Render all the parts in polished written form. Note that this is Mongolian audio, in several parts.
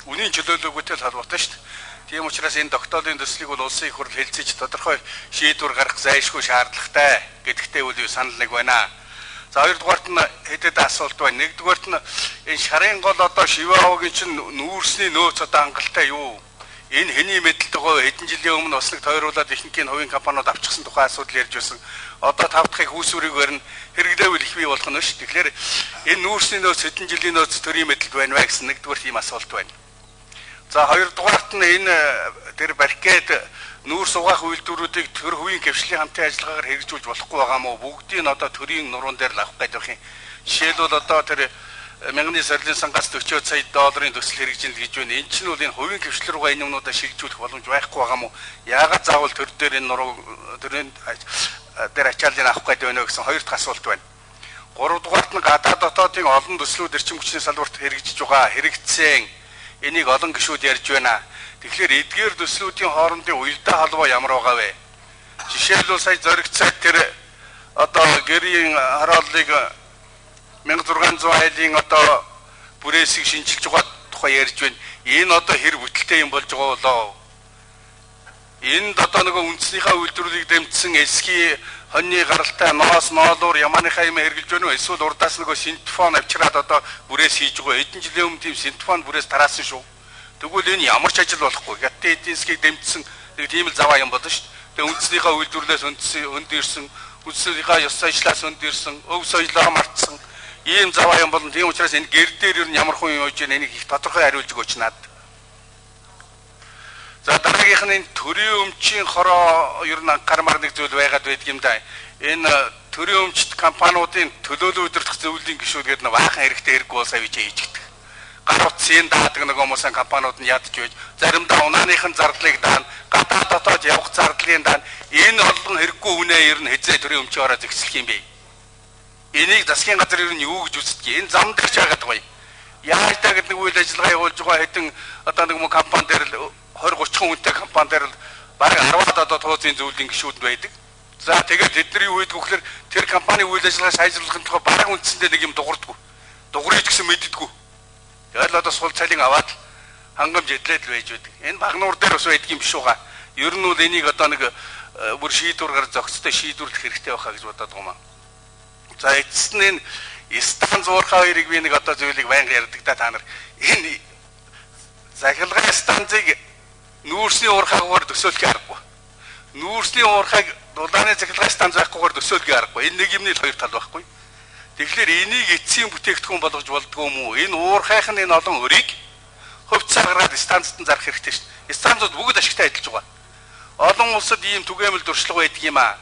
үнийн чөлөөлөгөөтэй холбоотой шүү дээ. Тийм учраас энэ тогтоолын төслийг бол улсын их хурл хэлцэж тодорхой шийдвэр гаргах зайлшгүй шаардлагатай гэдэгтээ үл санал нэг байна. За хоёрдугаарт нь хэдэд асуулт байна. Нэгдүгээрт нь энэ шарын гол одоо Шиваогийн чинь нүүрсний нөөц одоо хангалттай юу? Энэ хэний мэдэлтэйгөө хэдэн жилийн өмнө бас нэг тойруулаад ихэнхийн хувийн компаниуд авчихсан тухай асуудал ярьж байсан. Одоо 5 дахь хүүсвэрийгээр нь хэрэглээвэл их бий болох нь ш. Тэгэхээр энэ нүүрсний нөөц хэдэн жилийн нөөц төрийн мэдэлд байна вэ гэсэн нэгдүгээр ийм асуулт байна. За хоёрдугаарт нь энэ тэр баррикад нүүрс угаах үйлдвэрүүдийг төр хувийн гэрчлийн хамтын ажиллагаагаар хэрэгжүүлж болохгүй байгаа мó бүгдийг нь одоо төрийн нуруунд дээр л авах гэдэг юм. Жишээлбэл одоо тэр мянганы сорилын сангаас 40 сая долларын төсөл хэрэгжил гэж байна. Энэ чинь бол энэ хувийн гэрчлэл рүүгээ энэ юмнуудаа шилжүүлэх боломж байхгүй байгаа мó. Яагаад заавал төр дээр энэ нуруу төрийн дээр ачааллыг авах гэдэг байна гэсэн хоёр дахь асуулт байна. Гуравдугаарт нь гадаад дотоодын олон төслүүд эрчим хүчний салбарт хэрэгжиж байгаа хэрэгцээ энийг олон гишүүд ярьж байна. Тэгэхээр эдгээр төслүүдийн хоорондын уялдаа холбоо ямар байгаа вэ? Жишээлбэл сая зоригцайд тэр одоо гэрийн харааллыг 1600 айлын одоо бүрээсийг шинжилж байгаа тухай ярьж байна. Энэ одоо хэр бүтэлтэй юм болж байгаа болоо. Энд одоо нөгөө үндснийхээ үйлдвэрлэлийг дэмжсэн эсхий хоньны гаралтай ноос ноолуур ямааныхаа юм хэрглэж байна уу? Эсвэл урдаас нөгөө синтефон авчираад одоо бүрээс хийж байгаа. Эдэн жилийн өмнө тийм синтефон бүрээс тараасан шүү. Тэгвэл энэ ямар ч ажил болохгүй. Хятад эдийн засгийг дэмжсэн нэг тийм л заваа юм болно шүү дээ. Тэгээ үндснийхээ үйлдвэрлэлээс өнд ирсэн, үндснийхээ ёс заншлаас өнд ирсэн, өв соёлоо мартсан ийм заваа юм болно. Тийм учраас энэ гэр дээр ер нь ямар хүн юм яаж энийг их тодорхой хариулж өгөөч надад. За дараагийнх нь төрийн өмчийн хороо ер нь анхаармаар нэг зүйл байгаад байдаг юм да. Энэ төрийн өмчт компаниудын төлөөлөл удирдах зөвлөлийн гишүүд гэдэг нь баахан хэрэгтэй хэрэггүй болсоо гэж хийж гдэг. Гар утсын даадаг нэг хүмүүсийн компаниуд нь ядж байж заримдаа унааныхын зардлыг даана, гадаад дотоод явах зардлын даана. Энэ олон хэрэггүй үнэ ер нь хэзээ төрийн өмчийн хороо зэгслэх юм бэ? Энийг засгийн газар ер нь юу гэж үздэг? Энэ зам дээр ч яагаад байгаа юм? Яаж та гэдэг нэг үйл ажиллагаа явуулж байгаа хэдэн одоо нэг компани дээр л 20-30 хүнтэй компани дээр л бараг 10-аад одоо тууцын зөвлөлийн гишүүд байдаг. За тэгээд тэдний юу хийдэг вэ гэхээр тэр компани үйл ажиллагаа сайжруулахын тухай бараг үндсэндээ нэг юм дуурдаггүй. Дугуйж гэсэн мэддэггүй. Тэгэл одоо сул цалин аваад хангамж эдлээд л байж байдаг. Энэ багнуур дээр бас байдаг юм биш үгаа. Ер нь бол энийг одоо нэг бүр шийдвэрээр зохицтой шийдвэрлэх хэрэгтэй байхаа гэж бодоод байгаа юм аа. За эцэст нь энэ стан зуурхаа хоёрыг би нэг одоо зүйлийг байнга ярьдаг да та нар. Энэ захилгын станцыг нүүрсний уурхаагаар төсөөлөх аргагүй. Нүүрсний уурхайг дулааны захилгын станц байхгүйгээр төсөөлөх аргагүй. Энэ нэг юмний хоёр тал байхгүй. Тэгэхээр энийг эцсийн бүтээгдэхүүн болгож болдгоо юм уу? Энэ уурхайх нь энэ олон өрийг хөвцөөграад станцд нь зарах хэрэгтэй шүү дээ. Станцууд бүгд ашигтай ажиллаж байгаа. Олон улсад ийм түгээмэл дуршлаг байдаг юм аа.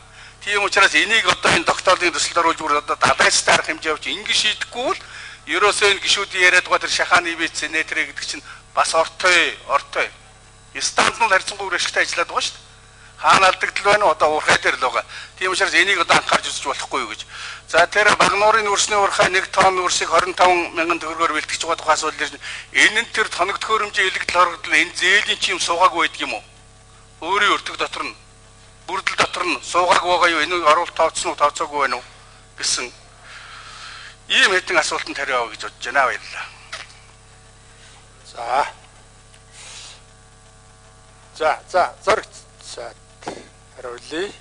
Тийм учраас энийг одоо энэ тогтоолын төсөлд оруулж бүр одоо далайстай арга хэмжээ авч ингэ шийдэхгүй бол ерөөсөө энэ гишүүдийн яриад байгаа тэр шахааны бие сенетрэ гэдэг чинь бас ортой. Станц нь харьцангуй ашигтай ажиллаад байгаа шүү дээ. Хаана алдагдал байна уу? Одоо уурхай дээр л байгаа. Тийм учраас энийг одоо анхаарч үзэж болохгүй юу гэж. За тэр багнуурын нүүрсний уурхай 1 тонн нүүрсийг 25 мянган төгрөгөөр бэлтгэж байгаа тухай асуулт ирсэн. Энэ нь тэр тоног төхөөрөмжийн илэгдэл хоригдол энэ зээлийн чи юм суугаагүй байдаг юм уу? Өөрийн өртөг дотор нь бүрдэл дотор нь суугаагүй байгаа юу? Энэ оруулалт тооцсон уу, тооцоогүй байна уу гэсэн ийм хэдэн асуултанд хариу авах гэж бодож байна. Баярлалаа. За зоригт хариулъя.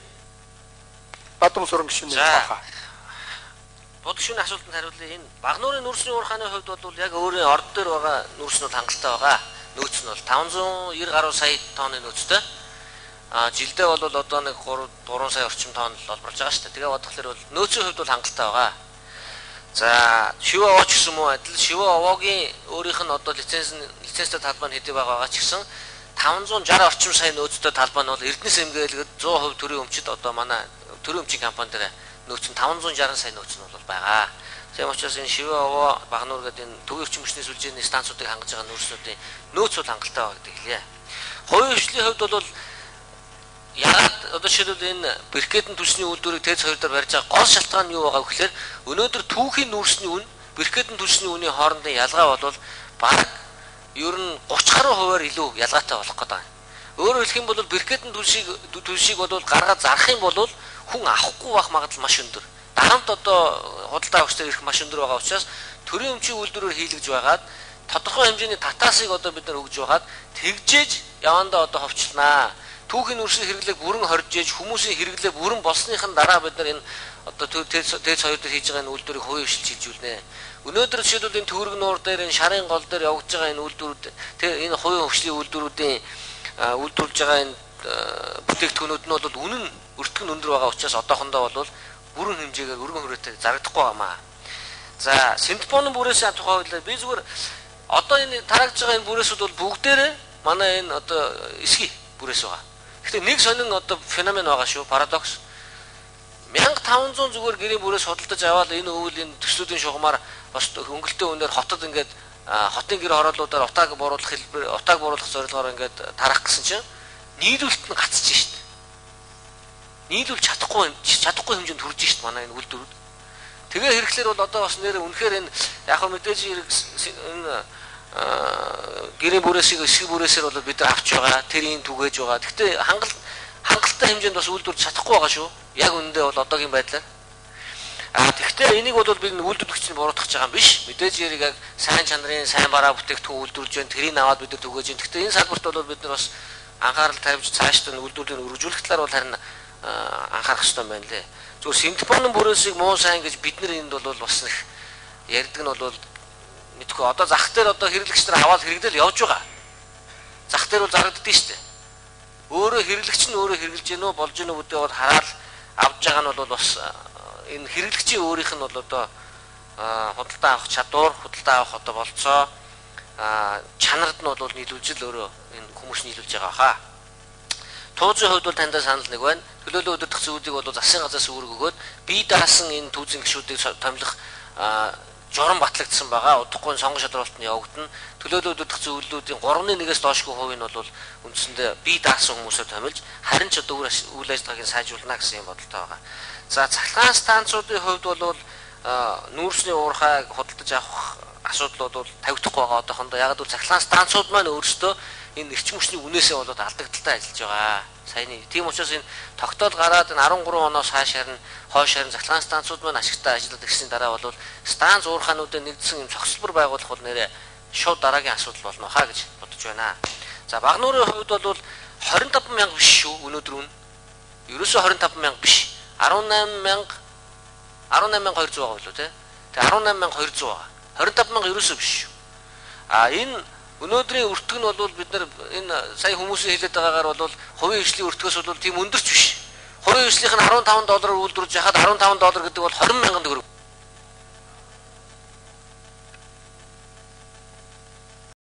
Бадам сүрэн гишүүний баха. Бодгошны асуултанд хариулъя. Энэ багнуурын нүүрсний уурхааны хувьд бол яг өөрийн орд дээр байгаа нүүрс нь бол хангалттай байгаа. Нөөц нь бол 590 гаруй сая тонны нөөцтэй. Жилдээ бол одоо нэг 3 сая орчим тонн л олборж байгаа шүү дээ. Тэгээ бодглохлоор бол нөөцийн хувьд бол хангалттай байгаа. За Шиваа овооч гэсэн мөн адил Шиваа овоогийн өөрийнх нь одоо лицензтэй талбай нь хэдий байгаа ч гэсэн 560 орчим сая нөөцтэй талбай нь бол Эрдэнэс эмгээлгээд 100% төрийн өмчөд одоо манай төрийн өмчийн компани дээр нөөц нь 560 сая нөөц нь бол байгаа. Тийм учраас энэ Шиваа овоо багнуур гэдэг энэ төвийн орчин хүчний сүлжээний станцуудыг хангаж байгаа нөөцнүүдийн нөөц бол хангалттай байгаа гэдэг хэлье. Хувийн хвшлийн хувьд бол яагаад одоо жишээлбэл энэ брикетэн түлшний үйлдвэрийг ТЭЦ 2 дээр барьж байгаа гол шалтгаан нь юу байгаа вэ гэхээр өнөөдөр түүхийн нүүрсний үн брикетэн түлшний үнийн хоорондын ялгаа бол бараг ер нь 30 гаруй хувиар илүү ялгаатай болох гэдэг. Өөрөөр хэлэх юм бол брикетэн түлшийг бол гаргаад зарах юм бол хүн авахгүй байх магадлал маш өндөр. Дарамт одоо худалдаа авахчдаар ирэх маш өндөр байгаа учраас төрийн өмчийн үйлдвэрээр хийлгэж байгаад тодорхой хэмжээний татаасыг одоо бид нар өгж байгаад тэгжээж явандаа одоо ховчлнаа. Түүхийн үрсийн хэрэглээг бүрэн хорж ээж хүмүүсийн хэрэглээ бүрэн болсныхын дараа бид нар энэ одоо ТЭЦ 2 дээр хийж байгаа энэ үйлдвэрийг хувийн хвшилж шилжүүлнэ. Өнөөдөр жишээлбэл энэ төгрөг нуур дээр энэ шарын гол дээр явагдаж байгаа энэ үйлдвэрүүд энэ хувийн хвшлийн үйлдвэрүүдийн үйлдвэрлэж байгаа энэ бүтээгдэхүүнүүд нь бол үнэн өртгөн өндөр байгаа учраас одоохондоо бол бүрэн хэмжээгээр өргөн хүрээтэй зарагдахгүй байнамаа. За, Синтепоны бүрээсээ тухай хуулиар би зүгээр одоо энэ тараагдж байгаа энэ бүрээсүүд бол бүгдээрээ манай энэ одоо эсхий бүрээс байгаа. Гэхдээ нэг сонин одоо феномен байгаа шүү, парадокс. 1500 зүгээр гэрийн бүрээс худалдаж аваад энэ өвөл энэ төслүүдийн шугамаар бас хөнгөлтөө үнээр хотод ингээд хотын гэр хороолуудаар утааг бууруулах зорилгоор ингээд тарах гэсэн чинь нийлүүлэлт нь гацж шít. Нийлүүлж чадахгүй хэмжээнд хүрж шít манай энэ үйлдвэрүүд. Тэгээ хэрэглээр бол одоо бас нэр үнэхээр энэ яг хөө мэдээж энэ гэрийн бүрээсийг эсхий бүрээсээр бол бид нар авч байгаа, тэрийг түгээж байгаа. Гэхдээ хангалттай хэмжээнд бас үйлдвэрлэж чадахгүй байгаа шүү. Яг үнэндээ бол одоогийн байдлаар. Тэгвэл энийг бол бид үйлдвэрлэгч нь буруутгах байгаа юм биш. Мэдээж яг сайн чанарын, сайн бараа бүтээгдэхүүн үйлдвэрлэж байна. Тэрийг аваад бид нар түгээж байна. Гэхдээ энэ салбарт бол бид нар бас анхаарал тавьж цаашдаа үйлдвэрлэлийг өргөжүүлэх талаар бол харин анхаарах хэрэгтэй юм байна лээ. Зүгээр Синтепоны бүрээсийг муу сайн гэж бид нар энд бол бас их ярьдаг нь бол мэдгүй. Одоо зах дээр одоо хэрэглэгч нар аваад хэрэгдэл явж байгаа. Зах дээр бол зарагддээ шүү дээ. Өөрөө хэрэглэгч нь өөрөө хэрэгжилж гэнэ үү болж гэнэ үү гэдээ бол хараад авж байгаа нь бол бас энэ хэрэглэгчийн өөрийнх нь бол одоо худалдаа авах чадвар, худалдаа авах одоо болцоо чанард нь бол нийлүүлж л өөрөө энэ хүмүүс нийлүүлж байгаа хаа. Туузын хувьд бол таньдаа санал нэг байна. Төлөөлөл удирдах зүйлийг бол засгийн газраас үүрэг өгөөд бие даасан энэ түүзийн гишүүдийг томилох журам батлагдсан байгаа. Удахгүй сонгон шалралт нь явагдана. Төлөөлөл удирдах зүйлүүдийн 3.1-ээс доошгүй хувь нь бол үндсэндээ бие даасан хүмүүсээр томилж харин ч одоо үйл ажиллагааг сайжруулна гэсэн юм бодолтой байгаа. За цахилгаан станцуудын хувьд бол нүүрсний уурхайг худалдаж авах асуудлууд бол тавигдахгүй байгаа одоохондоо. Яг л цахилгаан станцууд маань өөрсдөө энэ эрчим хүчний үнээсээ болоод алдагдaltaй ажиллаж байгаа. Саяны тийм учраас энэ тогтоол гараад энэ 13 оноос хойш харин цахилгаан станцууд маань ашигтай ажиллаад ирсний дараа бол станц уурхаануудад нэгдсэн юм цогцлбор байгуулах бол нэрээ шууд дараагийн асуудал болно хаа гэж бодож байна. За Багнуурын хувьд бол 25,000 биш шүү өнөөдөр үн. Ерөөсөө 25,000 биш. 18,200 байгаа болов те. Тэгээ 18,200 байгаа. 25,000 ерөөсөө биш шүү. Энэ өнөөдрийн өртөг нь бол бид нар энэ сая хүмүүсийн хэлээд байгаагаар бол хувийн хвшлийн өртгөөс бол тийм өндөрч биш. Хувийн хвшлийнх нь $15 үйлдвэрлэж яхад $15 гэдэг бол 20,000 төгрөг.